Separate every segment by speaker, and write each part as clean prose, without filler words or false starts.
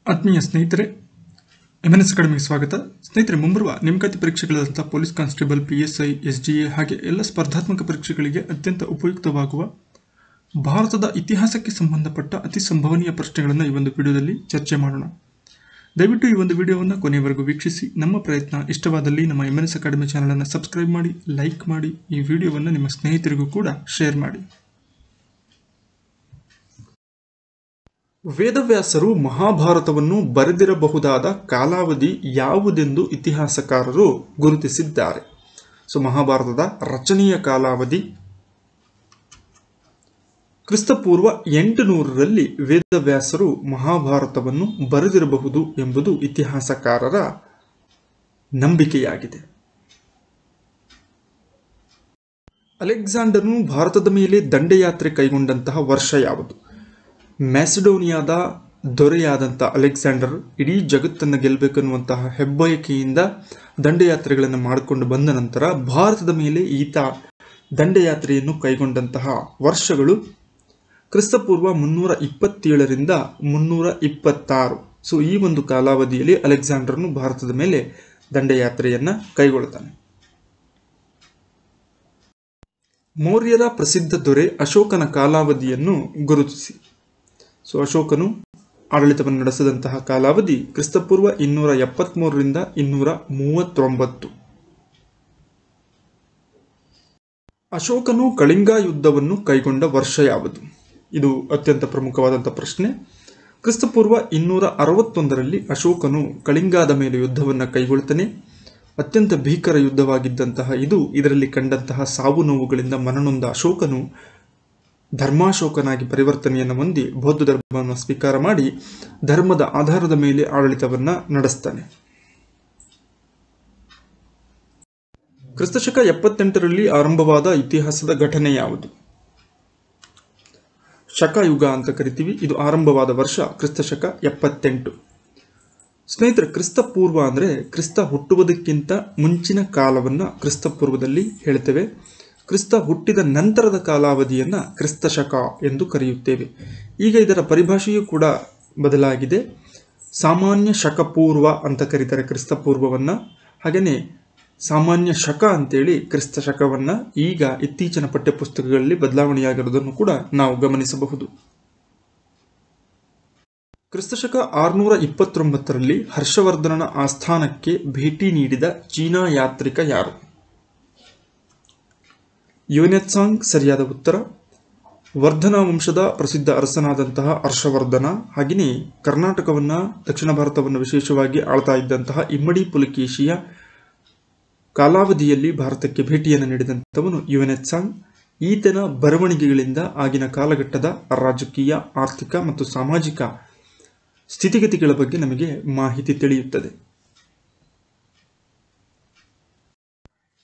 Speaker 1: ಆತ್ಮೀಯ ಸ್ನೇಹಿತರೆ, ಎಂಎನ್ಎಸ್ ಅಕಾಡೆಮಿಗೆ ಸ್ವಾಗತ. ಸ್ನೇಹಿತರೆ, ಮುಂಬರುವ ನೇಮಕಾತಿ ಪರೀಕ್ಷೆಗಳಾದಂಥ ಪೊಲೀಸ್ ಕಾನ್ಸ್ಟೇಬಲ್, PSI, SGA ಹಾಗೆ ಎಲ್ಲ ಸ್ಪರ್ಧಾತ್ಮಕ ಪರೀಕ್ಷೆಗಳಿಗೆ ಅತ್ಯಂತ ಉಪಯುಕ್ತವಾಗುವ ಭಾರತದ ಇತಿಹಾಸಕ್ಕೆ ಸಂಬಂಧಪಟ್ಟ ಅತಿ ಸಂಭವನೀಯ ಪ್ರಶ್ನೆಗಳನ್ನು ಈ ಒಂದು ವಿಡಿಯೋದಲ್ಲಿ ಚರ್ಚೆ ಮಾಡೋಣ. ದಯವಿಟ್ಟು ಈ ಒಂದು ವಿಡಿಯೋವನ್ನು ಕೊನೆಯವರೆಗೂ ವೀಕ್ಷಿಸಿ. ನಮ್ಮ ಪ್ರಯತ್ನ ಇಷ್ಟವಾದಲ್ಲಿ ನಮ್ಮ ಎಂಎನ್ಎಸ್ ಅಕಾಡೆಮಿ ಚಾನಲನ್ನು ಸಬ್ಸ್ಕ್ರೈಬ್ ಮಾಡಿ, ಲೈಕ್ ಮಾಡಿ, ಈ ವಿಡಿಯೋವನ್ನು ನಿಮ್ಮ ಸ್ನೇಹಿತರಿಗೂ ಕೂಡ ಶೇರ್ ಮಾಡಿ. ವೇದವ್ಯಾಸರು ಮಹಾಭಾರತವನ್ನು ಬರೆದಿರಬಹುದಾದ ಕಾಲಾವಧಿ ಯಾವುದೆಂದು ಇತಿಹಾಸಕಾರರು ಗುರುತಿಸಿದ್ದಾರೆ. ಮಹಾಭಾರತದ ರಚನೆಯ ಕಾಲಾವಧಿ ಕ್ರಿಸ್ತಪೂರ್ವ 800ರಲ್ಲಿ ವೇದವ್ಯಾಸರು ಮಹಾಭಾರತವನ್ನು ಬರೆದಿರಬಹುದು ಎಂಬುದು ಇತಿಹಾಸಕಾರರ ನಂಬಿಕೆಯಾಗಿದೆ. ಅಲೆಕ್ಸಾಂಡರ್ನು ಭಾರತದ ಮೇಲೆ ದಂಡಯಾತ್ರೆ ಕೈಗೊಂಡಂತಹ ವರ್ಷ ಯಾವುದು? ಮ್ಯಾಸಿಡೋನಿಯಾದ ದೊರೆಯಾದಂಥ ಅಲೆಕ್ಸಾಂಡರ್ ಇಡೀ ಜಗತ್ತನ್ನು ಗೆಲ್ಲಬೇಕನ್ನುವಂತಹ ಹೆಬ್ಬಯಕೆಯಿಂದ ದಂಡಯಾತ್ರೆಗಳನ್ನು ಮಾಡಿಕೊಂಡು ಬಂದ ನಂತರ ಭಾರತದ ಮೇಲೆ ಈತ ದಂಡಯಾತ್ರೆಯನ್ನು ಕೈಗೊಂಡಂತಹ ವರ್ಷಗಳು ಕ್ರಿಸ್ತಪೂರ್ವ 327ರಿಂದ 326. ಈ ಒಂದು ಕಾಲಾವಧಿಯಲ್ಲಿ ಅಲೆಕ್ಸಾಂಡರ್ನು ಭಾರತದ ಮೇಲೆ ದಂಡಯಾತ್ರೆಯನ್ನು ಕೈಗೊಳ್ಳುತ್ತಾನೆ. ಮೌರ್ಯರ ಪ್ರಸಿದ್ಧ ದೊರೆ ಅಶೋಕನ ಕಾಲಾವಧಿಯನ್ನು ಗುರುತಿಸಿ. ಅಶೋಕನು ಆಡಳಿತವನ್ನು ನಡೆಸಿದಂತಹ ಕಾಲಾವಧಿ ಕ್ರಿಸ್ತಪೂರ್ವ 273ರಿಂದ 239. ಅಶೋಕನು ಕಳಿಂಗ ಯುದ್ಧವನ್ನು ಕೈಗೊಂಡ ವರ್ಷ ಯಾವುದು? ಇದು ಅತ್ಯಂತ ಪ್ರಮುಖವಾದಂತಹ ಪ್ರಶ್ನೆ. ಕ್ರಿಸ್ತಪೂರ್ವ 261ರಲ್ಲಿ ಅಶೋಕನು ಕಳಿಂಗಾದ ಮೇಲೆ ಯುದ್ಧವನ್ನು ಕೈಗೊಳ್ತಾನೆ. ಅತ್ಯಂತ ಭೀಕರ ಯುದ್ಧವಾಗಿದ್ದಂತಹ ಇದರಲ್ಲಿ ಕಂಡಂತಹ ಸಾವು ನೋವುಗಳಿಂದ ಮನನೊಂದ ಅಶೋಕನು ಧರ್ಮಾಶೋಕನಾಗಿ ಪರಿವರ್ತನೆಯನ್ನು ಹೊಂದಿ ಬೌದ್ಧ ಧರ್ಮವನ್ನು ಸ್ವೀಕಾರ ಮಾಡಿ ಧರ್ಮದ ಆಧಾರದ ಮೇಲೆ ಆಡಳಿತವನ್ನು ನಡೆಸ್ತಾನೆ. ಕ್ರಿಸ್ತಶಕ 78ರಲ್ಲಿ ಆರಂಭವಾದ ಇತಿಹಾಸದ ಘಟನೆ ಯಾವುದು? ಶಕಯುಗ ಅಂತ ಕರಿತೀವಿ. ಇದು ಆರಂಭವಾದ ವರ್ಷ ಕ್ರಿಸ್ತಶಕ 78. ಸ್ನೇಹಿತರೆ, ಕ್ರಿಸ್ತಪೂರ್ವ ಅಂದರೆ ಕ್ರಿಸ್ತ ಹುಟ್ಟುವುದಕ್ಕಿಂತ ಮುಂಚಿನ ಕಾಲವನ್ನು ಕ್ರಿಸ್ತಪೂರ್ವದಲ್ಲಿ ಹೇಳ್ತೇವೆ. ಕ್ರಿಸ್ತ ಹುಟ್ಟಿದ ನಂತರದ ಕಾಲಾವಧಿಯನ್ನು ಕ್ರಿಸ್ತಶಕ ಎಂದು ಕರೆಯುತ್ತೇವೆ. ಈಗ ಇದರ ಪರಿಭಾಷೆಯೂ ಕೂಡ ಬದಲಾಗಿದೆ. ಸಾಮಾನ್ಯ ಶಕಪೂರ್ವ ಅಂತ ಕರೀತಾರೆ ಕ್ರಿಸ್ತಪೂರ್ವವನ್ನು. ಹಾಗೆಯೇ ಸಾಮಾನ್ಯ ಶಕ ಅಂತೇಳಿ ಕ್ರಿಸ್ತಶಕವನ್ನು ಈಗ ಇತ್ತೀಚಿನ ಪಠ್ಯಪುಸ್ತಕಗಳಲ್ಲಿ ಬದಲಾವಣೆಯಾಗಿರುವುದನ್ನು ಕೂಡ ನಾವು ಗಮನಿಸಬಹುದು. ಕ್ರಿಸ್ತಶಕ 629ರಲ್ಲಿ ಹರ್ಷವರ್ಧನನ ಆಸ್ಥಾನಕ್ಕೆ ಭೇಟಿ ನೀಡಿದ ಚೀನಾ ಯಾತ್ರಿಕ ಯಾರು? ಯುವೆನ್ತ್ಸಾಂಗ್ ಸರಿಯಾದ ಉತ್ತರ. ವರ್ಧನ ವಂಶದ ಪ್ರಸಿದ್ಧ ಅರಸನಾದಂತಹ ಹರ್ಷವರ್ಧನ, ಹಾಗೆಯೇ ಕರ್ನಾಟಕವನ್ನು, ದಕ್ಷಿಣ ಭಾರತವನ್ನು ವಿಶೇಷವಾಗಿ ಆಳ್ತಾ ಇದ್ದಂತಹ ಇಮ್ಮಡಿ ಪುಲಕೇಶಿಯ ಕಾಲಾವಧಿಯಲ್ಲಿ ಭಾರತಕ್ಕೆ ಭೇಟಿಯನ್ನು ನೀಡಿದಂಥವನು ಯುವೆನ್ತ್ಸಾಂಗ್. ಈತನ ಬರವಣಿಗೆಗಳಿಂದ ಆಗಿನ ಕಾಲಘಟ್ಟದ ರಾಜಕೀಯ, ಆರ್ಥಿಕ ಮತ್ತು ಸಾಮಾಜಿಕ ಸ್ಥಿತಿಗತಿಗಳ ಬಗ್ಗೆ ನಮಗೆ ಮಾಹಿತಿ ತಿಳಿಯುತ್ತದೆ.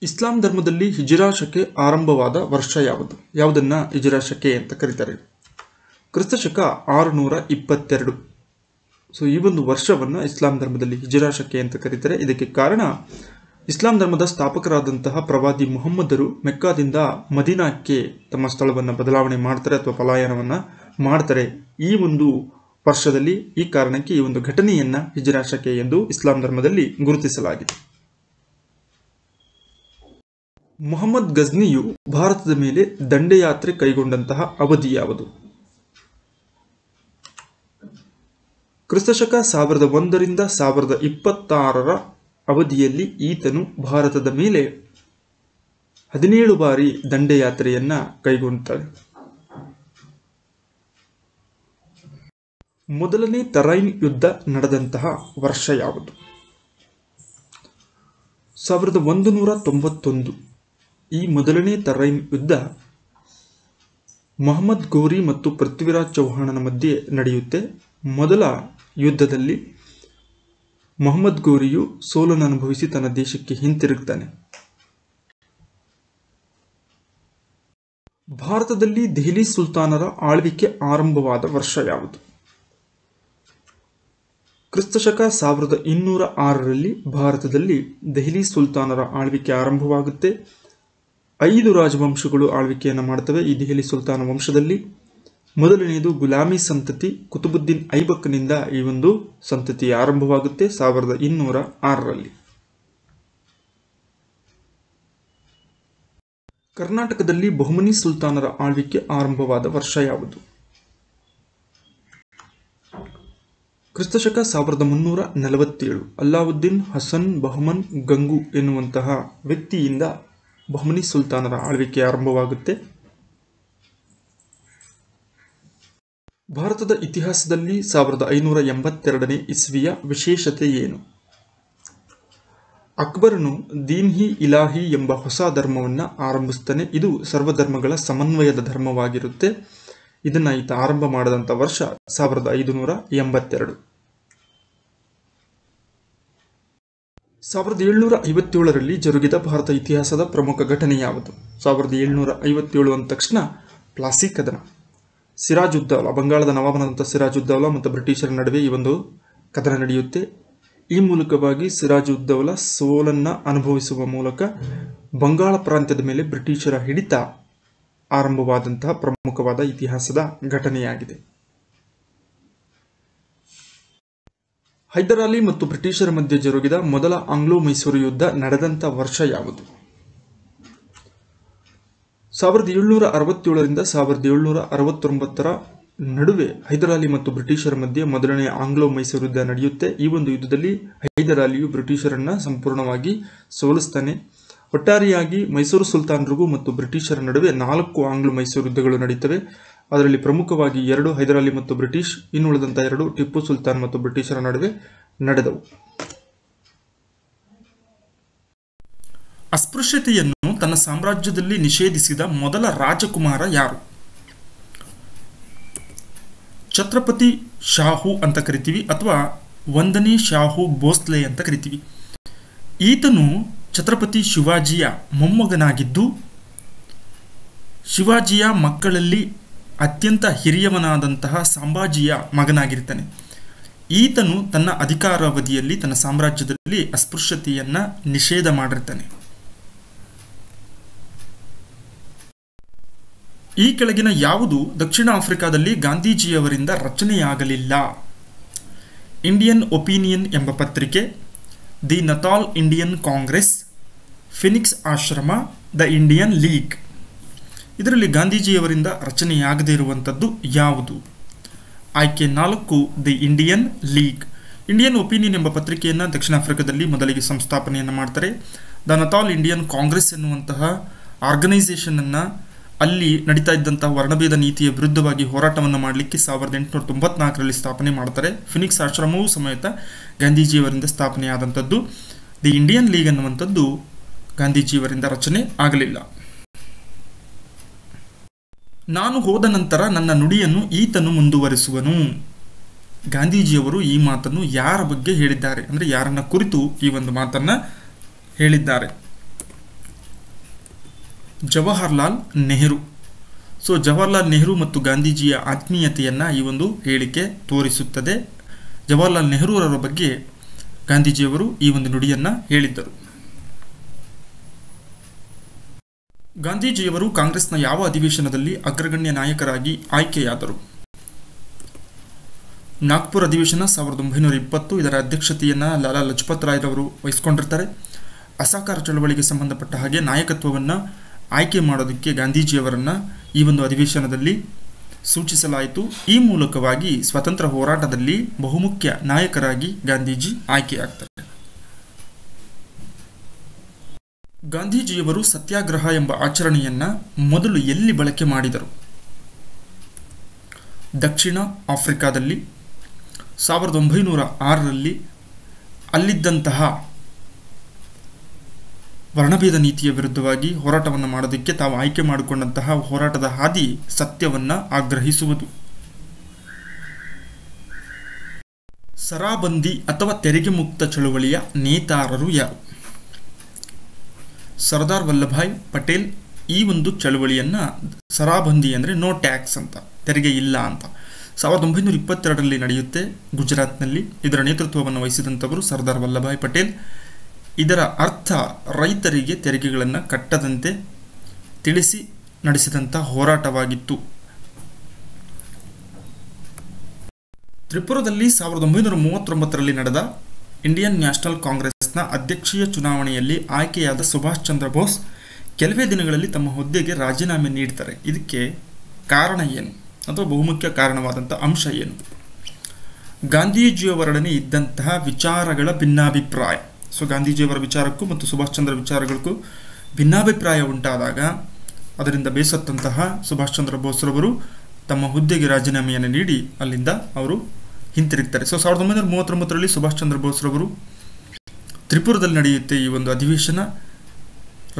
Speaker 1: ಇಸ್ಲಾಂ ಧರ್ಮದಲ್ಲಿ ಹಿಜ್ರಾ ಶಕೆ ಆರಂಭವಾದ ವರ್ಷ ಯಾವುದು? ಯಾವುದನ್ನ ಹಿಜ್ರಾ ಶಕೆ ಅಂತ ಕರೀತಾರೆ? ಕ್ರಿಸ್ತಶಕ 622. ಈ ಒಂದು ವರ್ಷವನ್ನು ಇಸ್ಲಾಂ ಧರ್ಮದಲ್ಲಿ ಹಿಜ್ರಾ ಶಕೆ ಅಂತ ಕರೀತಾರೆ. ಇದಕ್ಕೆ ಕಾರಣ ಇಸ್ಲಾಂ ಧರ್ಮದ ಸ್ಥಾಪಕರಾದಂತಹ ಪ್ರವಾದಿ ಮುಹಮ್ಮದರು ಮೆಕ್ಕಾದಿಂದ ಮದೀನಾಕ್ಕೆ ತಮ್ಮ ಸ್ಥಳವನ್ನು ಬದಲಾವಣೆ ಮಾಡ್ತಾರೆ ಅಥವಾ ಪಲಾಯನವನ್ನು ಮಾಡ್ತಾರೆ. ಈ ಒಂದು ವರ್ಷದಲ್ಲಿ ಈ ಕಾರಣಕ್ಕೆ ಈ ಒಂದು ಘಟನೆಯನ್ನ ಹಿಜ್ರಾ ಶಕೆ ಎಂದು ಇಸ್ಲಾಂ ಧರ್ಮದಲ್ಲಿ ಗುರುತಿಸಲಾಗಿದೆ. ಮೊಹಮ್ಮದ್ ಗಜ್ನಿಯು ಭಾರತದ ಮೇಲೆ ದಂಡಯಾತ್ರೆ ಕೈಗೊಂಡಂತಹ ಅವಧಿ ಯಾವುದು? ಕ್ರಿಸ್ತಶಕ 1001ರಿಂದ 1026ರ ಅವಧಿಯಲ್ಲಿ ಈತನು ಭಾರತದ ಮೇಲೆ 17 ಬಾರಿ ದಂಡಯಾತ್ರೆಯನ್ನ ಕೈಗೊಂಡಿದ್ದಾನೆ. ಮೊದಲನೇ ತರೈನ್ ಯುದ್ಧ ನಡೆದಂತಹ ವರ್ಷ ಯಾವುದು? 1191. ಈ ಮೊದಲನೇ ತರೈನ್ ಯುದ್ಧ ಮೊಹಮ್ಮದ್ ಘೋರಿ ಮತ್ತು ಪೃಥ್ವಿರಾಜ್ ಚೌಹಾಣನ ಮಧ್ಯೆ ನಡೆಯುತ್ತೆ. ಮೊದಲ ಯುದ್ಧದಲ್ಲಿ ಮೊಹಮ್ಮದ್ ಘೋರಿಯು ಸೋಲನ್ನು ಅನುಭವಿಸಿ ತನ್ನ ದೇಶಕ್ಕೆ ಹಿಂತಿರುಗ್ತಾನೆ. ಭಾರತದಲ್ಲಿ ದೆಹಲಿ ಸುಲ್ತಾನರ ಆಳ್ವಿಕೆ ಆರಂಭವಾದ ವರ್ಷ ಯಾವುದು? ಕ್ರಿಸ್ತಶಕ 1206ರಲ್ಲಿ ಭಾರತದಲ್ಲಿ ದೆಹಲಿ ಸುಲ್ತಾನರ ಆಳ್ವಿಕೆ ಆರಂಭವಾಗುತ್ತೆ. 5 ರಾಜವಂಶಗಳು ಆಳ್ವಿಕೆಯನ್ನು ಮಾಡ್ತವೆ ಈ ದೆಹಲಿ ಸುಲ್ತಾನ ವಂಶದಲ್ಲಿ. ಮೊದಲನೆಯದು ಗುಲಾಮಿ ಸಂತತಿ. ಕುತುಬುದ್ದೀನ್ ಐಬಕ್ನಿಂದ ಈ ಒಂದು ಸಂತತಿ ಆರಂಭವಾಗುತ್ತೆ 1206ರಲ್ಲಿ. ಕರ್ನಾಟಕದಲ್ಲಿ ಬಹುಮನಿ ಸುಲ್ತಾನರ ಆಳ್ವಿಕೆ ಆರಂಭವಾದ ವರ್ಷ ಯಾವುದು? ಕ್ರಿಸ್ತಶಕ 1347. ಅಲ್ಲಾವುದ್ದೀನ್ ಹಸನ್ ಬಹಮನ್ ಗಂಗು ಎನ್ನುವಂತಹ ವ್ಯಕ್ತಿಯಿಂದ ಬಹುಮನಿ ಸುಲ್ತಾನರ ಆಳ್ವಿಕೆ ಆರಂಭವಾಗುತ್ತೆ. ಭಾರತದ ಇತಿಹಾಸದಲ್ಲಿ 1582ನೇ ಇಸ್ವಿಯ ವಿಶೇಷತೆ ಏನು? ಅಕ್ಬರನು ದೀನ್ ಹಿ ಇಲಾಹಿ ಎಂಬ ಹೊಸ ಧರ್ಮವನ್ನು ಆರಂಭಿಸ್ತಾನೆ. ಇದು ಸರ್ವಧರ್ಮಗಳ ಸಮನ್ವಯದ ಧರ್ಮವಾಗಿರುತ್ತೆ. ಇದನ್ನು ಈತ ಆರಂಭ ಮಾಡಿದಂಥ ವರ್ಷ 1582. 1757ರಲ್ಲಿ ಜರುಗಿದ ಭಾರತ ಇತಿಹಾಸದ ಪ್ರಮುಖ ಘಟನೆ ಯಾವುದು? 1757 ಅಂದ ತಕ್ಷಣ ಪ್ಲಾಸಿ ಕದನ. ಸಿರಾಜುದ್ದೌಲಾ, ಬಂಗಾಳದ ನವಾಬನಾದಂಥ ಸಿರಾಜುದ್ದೌಲಾ ಮತ್ತು ಬ್ರಿಟಿಷರ ನಡುವೆ ಈ ಒಂದು ಕದನ ನಡೆಯುತ್ತೆ. ಈ ಮೂಲಕವಾಗಿ ಸಿರಾಜುದ್ದೌಲಾ ಸೋಲನ್ನು ಅನುಭವಿಸುವ ಮೂಲಕ ಬಂಗಾಳ ಪ್ರಾಂತ್ಯದ ಮೇಲೆ ಬ್ರಿಟಿಷರ ಹಿಡಿತ ಆರಂಭವಾದಂತಹ ಪ್ರಮುಖವಾದ ಇತಿಹಾಸದ ಘಟನೆಯಾಗಿದೆ. ಹೈದರಾಲಿ ಮತ್ತು ಬ್ರಿಟಿಷರ ಮಧ್ಯೆ ಜರುಗಿದ ಮೊದಲ ಆಂಗ್ಲೋ ಮೈಸೂರು ಯುದ್ಧ ನಡೆದಂಥ ವರ್ಷ ಯಾವುದು? 1767ರಿಂದ 1769ರ ನಡುವೆ ಹೈದರಾಲಿ ಮತ್ತು ಬ್ರಿಟಿಷರ ಮಧ್ಯೆ ಮೊದಲನೇ ಆಂಗ್ಲೋ ಮೈಸೂರು ಯುದ್ಧ ನಡೆಯುತ್ತೆ. ಈ ಒಂದು ಯುದ್ಧದಲ್ಲಿ ಹೈದರಾಲಿಯು ಬ್ರಿಟಿಷರನ್ನು ಸಂಪೂರ್ಣವಾಗಿ ಸೋಲಿಸ್ತಾನೆ. ಒಟ್ಟಾರೆಯಾಗಿ ಮೈಸೂರು ಸುಲ್ತಾನರಿಗೂ ಮತ್ತು ಬ್ರಿಟಿಷರ ನಡುವೆ 4 ಆಂಗ್ಲೋ ಮೈಸೂರು ಯುದ್ಧಗಳು ನಡೀತವೆ. ಅದರಲ್ಲಿ ಪ್ರಮುಖವಾಗಿ 2 ಹೈದರಾಲಿ ಮತ್ತು ಬ್ರಿಟಿಷ್, ಇನ್ನುಳಿದಂಥ 2 ಟಿಪ್ಪು ಸುಲ್ತಾನ್ ಮತ್ತು ಬ್ರಿಟಿಷರ ನಡುವೆ ನಡೆದವು. ಅಸ್ಪೃಶ್ಯತೆಯನ್ನು ತನ್ನ ಸಾಮ್ರಾಜ್ಯದಲ್ಲಿ ನಿಷೇಧಿಸಿದ ಮೊದಲ ರಾಜಕುಮಾರ ಯಾರು? ಛತ್ರಪತಿ ಶಾಹು ಅಂತ ಕರಿತೀವಿ, ಅಥವಾ 1ನೇ ಶಾಹು ಭೋಸ್ಲೆ ಅಂತ ಕರಿತೀವಿ. ಈತನು ಛತ್ರಪತಿ ಶಿವಾಜಿಯ ಮೊಮ್ಮಗನಾಗಿದ್ದು ಶಿವಾಜಿಯ ಮಕ್ಕಳಲ್ಲಿ ಅತ್ಯಂತ ಹಿರಿಯವನಾದಂತಹ ಸಂಭಾಜಿಯ ಮಗನಾಗಿರ್ತಾನೆ. ಈತನು ತನ್ನ ಅಧಿಕಾರಾವಧಿಯಲ್ಲಿ ತನ್ನ ಸಾಮ್ರಾಜ್ಯದಲ್ಲಿ ಅಸ್ಪೃಶ್ಯತೆಯನ್ನು ನಿಷೇಧ ಮಾಡಿರ್ತಾನೆ. ಈ ಕೆಳಗಿನ ಯಾವುದು ದಕ್ಷಿಣ ಆಫ್ರಿಕಾದಲ್ಲಿ ಗಾಂಧೀಜಿಯವರಿಂದ ರಚನೆಯಾಗಲಿಲ್ಲ? ಇಂಡಿಯನ್ ಒಪಿನಿಯನ್ ಎಂಬ ಪತ್ರಿಕೆ, ದಿ ನತಾಲ್ ಇಂಡಿಯನ್ ಕಾಂಗ್ರೆಸ್, ಫಿನಿಕ್ಸ್ ಆಶ್ರಮ, ದ ಇಂಡಿಯನ್ ಲೀಗ್. ಇದರಲ್ಲಿ ಗಾಂಧೀಜಿಯವರಿಂದ ರಚನೆಯಾಗದೇ ಇರುವಂಥದ್ದು ಯಾವುದು? ಆಯ್ಕೆ 4, the Indian league. Indian opinion ಎಂಬ ಪತ್ರಿಕೆಯನ್ನು ದಕ್ಷಿಣ ಆಫ್ರಿಕಾದಲ್ಲಿ ಮೊದಲಿಗೆ ಸಂಸ್ಥಾಪನೆಯನ್ನು ಮಾಡ್ತಾರೆ. ದ ನತಾಲ್ ಇಂಡಿಯನ್ ಕಾಂಗ್ರೆಸ್ ಎನ್ನುವಂತಹ ಆರ್ಗನೈಸೇಷನನ್ನು ಅಲ್ಲಿ ನಡೀತಾ ಇದ್ದಂತಹ ವರ್ಣಭೇದ ನೀತಿಯ ವಿರುದ್ಧವಾಗಿ ಹೋರಾಟವನ್ನು ಮಾಡಲಿಕ್ಕೆ 1894ರಲ್ಲಿ ಸ್ಥಾಪನೆ ಮಾಡ್ತಾರೆ. ಫಿನಿಕ್ಸ್ ಆಶ್ರಮವೂ ಸಮೇತ ಗಾಂಧೀಜಿಯವರಿಂದ ಸ್ಥಾಪನೆಯಾದಂಥದ್ದು. ದಿ ಇಂಡಿಯನ್ ಲೀಗ್ ಅನ್ನುವಂಥದ್ದು ಗಾಂಧೀಜಿಯವರಿಂದ ರಚನೆ ಆಗಲಿಲ್ಲ. ನಾನು ಹೋದ ನಂತರ ನನ್ನ ನುಡಿಯನ್ನು ಈತನು ಮುಂದುವರಿಸುವನು. ಗಾಂಧೀಜಿಯವರು ಈ ಮಾತನ್ನು ಯಾರ ಬಗ್ಗೆ ಹೇಳಿದ್ದಾರೆ, ಅಂದರೆ ಯಾರನ್ನ ಕುರಿತು ಈ ಒಂದು ಮಾತನ್ನು ಹೇಳಿದ್ದಾರೆ? ಜವಾಹರ್ಲಾಲ್ ನೆಹರು. ಸೊ ಜವಾಹರ್ಲಾಲ್ ನೆಹರು ಮತ್ತು ಗಾಂಧೀಜಿಯ ಆತ್ಮೀಯತೆಯನ್ನು ಈ ಒಂದು ಹೇಳಿಕೆ ತೋರಿಸುತ್ತದೆ. ಜವಾಹರ್ಲಾಲ್ ನೆಹರೂರವರ ಬಗ್ಗೆ ಗಾಂಧೀಜಿಯವರು ಈ ಒಂದು ನುಡಿಯನ್ನು ಹೇಳಿದ್ದರು. ಗಾಂಧೀಜಿಯವರು ಕಾಂಗ್ರೆಸ್ನ ಯಾವ ಅಧಿವೇಶನದಲ್ಲಿ ಅಗ್ರಗಣ್ಯ ನಾಯಕರಾಗಿ ಆಯ್ಕೆಯಾದರು? ನಾಗ್ಪುರ್ ಅಧಿವೇಶನ 1920. ಇದರ ಅಧ್ಯಕ್ಷತೆಯನ್ನು ಲಾಲಾ ಲಜಪತ್ ರಾಯ್ರವರು ವಹಿಸಿಕೊಂಡಿರ್ತಾರೆ. ಅಸಹಕಾರ ಚಳವಳಿಗೆ ಸಂಬಂಧಪಟ್ಟ ಹಾಗೆ ನಾಯಕತ್ವವನ್ನು ಆಯ್ಕೆ ಮಾಡೋದಕ್ಕೆ ಗಾಂಧೀಜಿಯವರನ್ನು ಈ ಒಂದು ಅಧಿವೇಶನದಲ್ಲಿ ಸೂಚಿಸಲಾಯಿತು. ಈ ಮೂಲಕವಾಗಿ ಸ್ವಾತಂತ್ರ್ಯ ಹೋರಾಟದಲ್ಲಿ ಬಹುಮುಖ್ಯ ನಾಯಕರಾಗಿ ಗಾಂಧೀಜಿ ಆಯ್ಕೆಯಾಗ್ತಾರೆ. ಗಾಂಧೀಜಿಯವರು ಸತ್ಯಾಗ್ರಹ ಎಂಬ ಆಚರಣೆಯನ್ನು ಮೊದಲು ಎಲ್ಲಿ ಬಳಕೆ ಮಾಡಿದರು? ದಕ್ಷಿಣ ಆಫ್ರಿಕಾದಲ್ಲಿ 1906ರಲ್ಲಿ ಅಲ್ಲಿದ್ದಂತಹ ವರ್ಣಭೇದ ನೀತಿಯ ವಿರುದ್ಧವಾಗಿ ಹೋರಾಟವನ್ನು ಮಾಡೋದಕ್ಕೆ ತಾವು ಆಯ್ಕೆ ಮಾಡಿಕೊಂಡಂತಹ ಹೋರಾಟದ ಹಾದಿ ಸತ್ಯವನ್ನು ಆಗ್ರಹಿಸುವುದು. ಸರಾಬಂದಿ ಅಥವಾ ತೆರಿಗೆ ಮುಕ್ತ ಚಳುವಳಿಯ ನೇತಾರರು ಯಾರು? ಸರ್ದಾರ್ ವಲ್ಲಭಾಯ್ ಪಟೇಲ್ ಈ ಒಂದು ಚಳುವಳಿಯನ್ನು, ಸರಾಬಂದಿ ಅಂದರೆ ನೋ ಟ್ಯಾಕ್ಸ್ ಅಂತ, ತೆರಿಗೆ ಇಲ್ಲ ಅಂತ, 1922ರಲ್ಲಿ ನಡೆಯುತ್ತೆ ಗುಜರಾತ್ನಲ್ಲಿ. ಇದರ ನೇತೃತ್ವವನ್ನು ವಹಿಸಿದಂಥವರು ಸರ್ದಾರ್ ವಲ್ಲಭಾಯ್ ಪಟೇಲ್. ಇದರ ಅರ್ಥ ರೈತರಿಗೆ ತೆರಿಗೆಗಳನ್ನು ಕಟ್ಟದಂತೆ ತಿಳಿಸಿ ನಡೆಸಿದಂಥ ಹೋರಾಟವಾಗಿತ್ತು. ತ್ರಿಪುರದಲ್ಲಿ 1939ರಲ್ಲಿ ನಡೆದ ಇಂಡಿಯನ್ ನ್ಯಾಷನಲ್ ಕಾಂಗ್ರೆಸ್ನ ಅಧ್ಯಕ್ಷೀಯ ಚುನಾವಣೆಯಲ್ಲಿ ಆಯ್ಕೆಯಾದ ಸುಭಾಷ್ ಚಂದ್ರ ಬೋಸ್ ಕೆಲವೇ ದಿನಗಳಲ್ಲಿ ತಮ್ಮ ಹುದ್ದೆಗೆ ರಾಜೀನಾಮೆ ನೀಡ್ತಾರೆ. ಇದಕ್ಕೆ ಕಾರಣ ಏನು ಅಥವಾ ಬಹುಮುಖ್ಯ ಕಾರಣವಾದಂಥ ಅಂಶ ಏನು? ಗಾಂಧೀಜಿಯವರೊಡನೆ ಇದ್ದಂತಹ ವಿಚಾರಗಳ ಭಿನ್ನಾಭಿಪ್ರಾಯ. ಸೊ ಗಾಂಧೀಜಿಯವರ ವಿಚಾರಕ್ಕೂ ಮತ್ತು ಸುಭಾಷ್ ಚಂದ್ರ ವಿಚಾರಗಳಿಗೂ ಭಿನ್ನಾಭಿಪ್ರಾಯ ಉಂಟಾದಾಗ ಅದರಿಂದ ಬೇಸತ್ತಂತಹ ಸುಭಾಷ್ ಚಂದ್ರ ಬೋಸ್ರವರು ತಮ್ಮ ಹುದ್ದೆಗೆ ರಾಜೀನಾಮೆಯನ್ನು ನೀಡಿ ಅಲ್ಲಿಂದ ಅವರು ಹಿಂತಿರುಗ್ತಾರೆ. ಸೊ 1939ರಲ್ಲಿ ಸುಭಾಷ್ ಚಂದ್ರ ಬೋಸ್ರವರು ತ್ರಿಪುರದಲ್ಲಿ ನಡೆಯುತ್ತೆ ಈ ಒಂದು ಅಧಿವೇಶನ.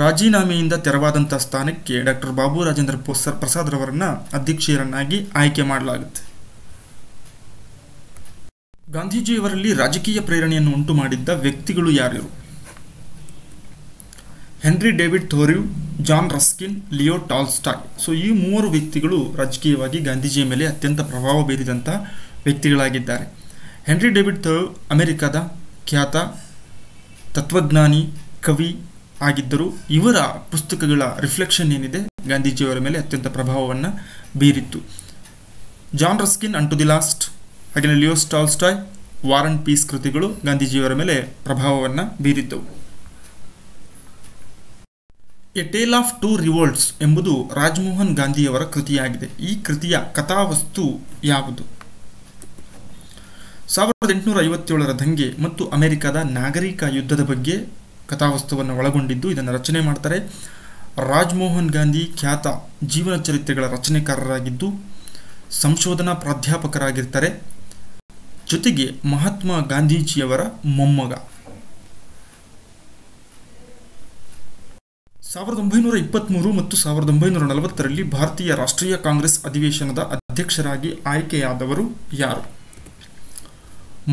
Speaker 1: ರಾಜೀನಾಮೆಯಿಂದ ತೆರವಾದಂಥ ಸ್ಥಾನಕ್ಕೆ ಡಾಕ್ಟರ್ ಬಾಬು ರಾಜೇಂದ್ರ ಪ್ರಸಾದ್ ರವರನ್ನ ಅಧ್ಯಕ್ಷರನ್ನಾಗಿ ಆಯ್ಕೆ ಮಾಡಲಾಗುತ್ತೆ. ಗಾಂಧೀಜಿಯವರಲ್ಲಿ ರಾಜಕೀಯ ಪ್ರೇರಣೆಯನ್ನು ಉಂಟು ಮಾಡಿದ್ದ ವ್ಯಕ್ತಿಗಳು ಯಾರ್ಯಾರು? Henry David Thoreau, John Ruskin, Leo Tolstoy. So ಈ ಮೂವರು ವ್ಯಕ್ತಿಗಳು ರಾಜಕೀಯವಾಗಿ ಗಾಂಧೀಜಿಯ ಮೇಲೆ ಅತ್ಯಂತ ಪ್ರಭಾವ ಬೀರಿದಂಥ ವ್ಯಕ್ತಿಗಳಾಗಿದ್ದಾರೆ. ಹೆನ್ರಿ ಡೇವಿಡ್ ಥೋರಿವ್ ಅಮೆರಿಕದ ಖ್ಯಾತ ತತ್ವಜ್ಞಾನಿ, ಕವಿ ಆಗಿದ್ದರು. ಇವರ ಪುಸ್ತಕಗಳ ರಿಫ್ಲೆಕ್ಷನ್ ಏನಿದೆ ಗಾಂಧೀಜಿಯವರ ಮೇಲೆ ಅತ್ಯಂತ ಪ್ರಭಾವವನ್ನು ಬೀರಿತ್ತು. John Ruskin unto the last, ಹಾಗೆಯೇ Leo Tolstoy war and peace ಕೃತಿಗಳು ಗಾಂಧೀಜಿಯವರ ಮೇಲೆ ಪ್ರಭಾವವನ್ನು ಬೀರಿದ್ದವು. A tale of two revolts ಎಂಬುದು ರಾಜಮೋಹನ್ ಗಾಂಧಿಯವರ ಕೃತಿಯಾಗಿದೆ. ಈ ಕೃತಿಯ ಕಥಾವಸ್ತು ಯಾವುದು? 1857ರ ದಂಗೆ ಮತ್ತು ಅಮೆರಿಕದ ನಾಗರಿಕ ಯುದ್ಧದ ಬಗ್ಗೆ ಕಥಾವಸ್ತುವನ್ನು ಒಳಗೊಂಡಿದ್ದು. ಇದನ್ನು ರಚನೆ ಮಾಡ್ತಾರೆ ರಾಜಮೋಹನ್ ಗಾಂಧಿ. ಖ್ಯಾತ ಜೀವನ ಚರಿತ್ರೆಗಳ ರಚನೆಕಾರರಾಗಿದ್ದು ಸಂಶೋಧನಾ ಪ್ರಾಧ್ಯಾಪಕರಾಗಿರ್ತಾರೆ. ಜೊತೆಗೆ ಮಹಾತ್ಮ ಗಾಂಧೀಜಿಯವರ ಮೊಮ್ಮಗ. 1923 ಮತ್ತು 1940ರಲ್ಲಿ ಭಾರತೀಯ ರಾಷ್ಟ್ರೀಯ ಕಾಂಗ್ರೆಸ್ ಅಧಿವೇಶನದ ಅಧ್ಯಕ್ಷರಾಗಿ ಆಯ್ಕೆಯಾದವರು ಯಾರು?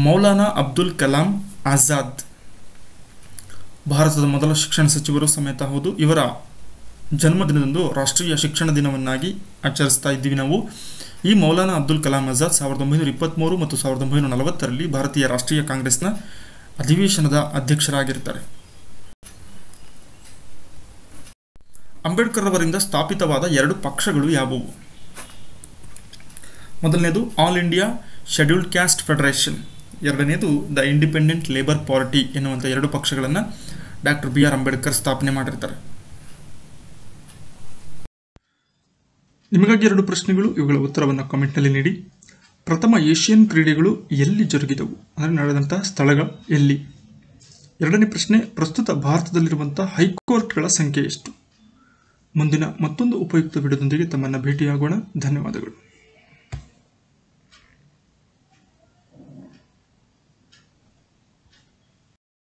Speaker 1: ಮೌಲಾನಾ ಅಬ್ದುಲ್ ಕಲಾಂ ಆಜಾದ್, ಭಾರತದ ಮೊದಲ ಶಿಕ್ಷಣ ಸಚಿವರು ಸಮೇತ ಹೌದು. ಇವರ ಜನ್ಮದಿನದಂದು ರಾಷ್ಟ್ರೀಯ ಶಿಕ್ಷಣ ದಿನವನ್ನಾಗಿ ಆಚರಿಸ್ತಾ ಇದ್ದೀವಿ ನಾವು. ಈ ಮೌಲಾನಾ ಅಬ್ದುಲ್ ಕಲಾಂ ಆಜಾದ್ 1923 ಮತ್ತು 1940ರಲ್ಲಿ ಭಾರತೀಯ ರಾಷ್ಟ್ರೀಯ ಕಾಂಗ್ರೆಸ್ನ ಅಧಿವೇಶನದ ಅಧ್ಯಕ್ಷರಾಗಿರ್ತಾರೆ. ಅಂಬೇಡ್ಕರ್ ಅವರಿಂದ ಸ್ಥಾಪಿತವಾದ 2 ಪಕ್ಷಗಳು ಯಾವುವು? ಮೊದಲನೇದು all India scheduled caste federation, ಎರಡನೇದು ದ ಇಂಡಿಪೆಂಡೆಂಟ್ ಲೇಬರ್ ಪಾರ್ಟಿ ಎನ್ನುವಂಥ 2 ಪಕ್ಷಗಳನ್ನು ಡಾಕ್ಟರ್ BR ಅಂಬೇಡ್ಕರ್ ಸ್ಥಾಪನೆ ಮಾಡಿರ್ತಾರೆ. ನಿಮಗಾಗಿ 2 ಪ್ರಶ್ನೆಗಳು, ಇವುಗಳ ಉತ್ತರವನ್ನು ಕಾಮೆಂಟ್ನಲ್ಲಿ ನೀಡಿ. ಪ್ರಥಮ ಏಷ್ಯನ್ ಕ್ರೀಡೆಗಳು ಎಲ್ಲಿ ಜರುಗಿದವು? ಅಂದರೆ ನಡೆದಂಥ ಸ್ಥಳಗಳು ಎಲ್ಲಿ? ಎರಡನೇ ಪ್ರಶ್ನೆ, ಪ್ರಸ್ತುತ ಭಾರತದಲ್ಲಿರುವಂಥ ಹೈಕೋರ್ಟ್ಗಳ ಸಂಖ್ಯೆ ಎಷ್ಟು? ಮುಂದಿನ ಮತ್ತೊಂದು ಉಪಯುಕ್ತ ವಿಡಿಯೋದೊಂದಿಗೆ ತಮ್ಮನ್ನು ಭೇಟಿಯಾಗೋಣ. ಧನ್ಯವಾದಗಳು.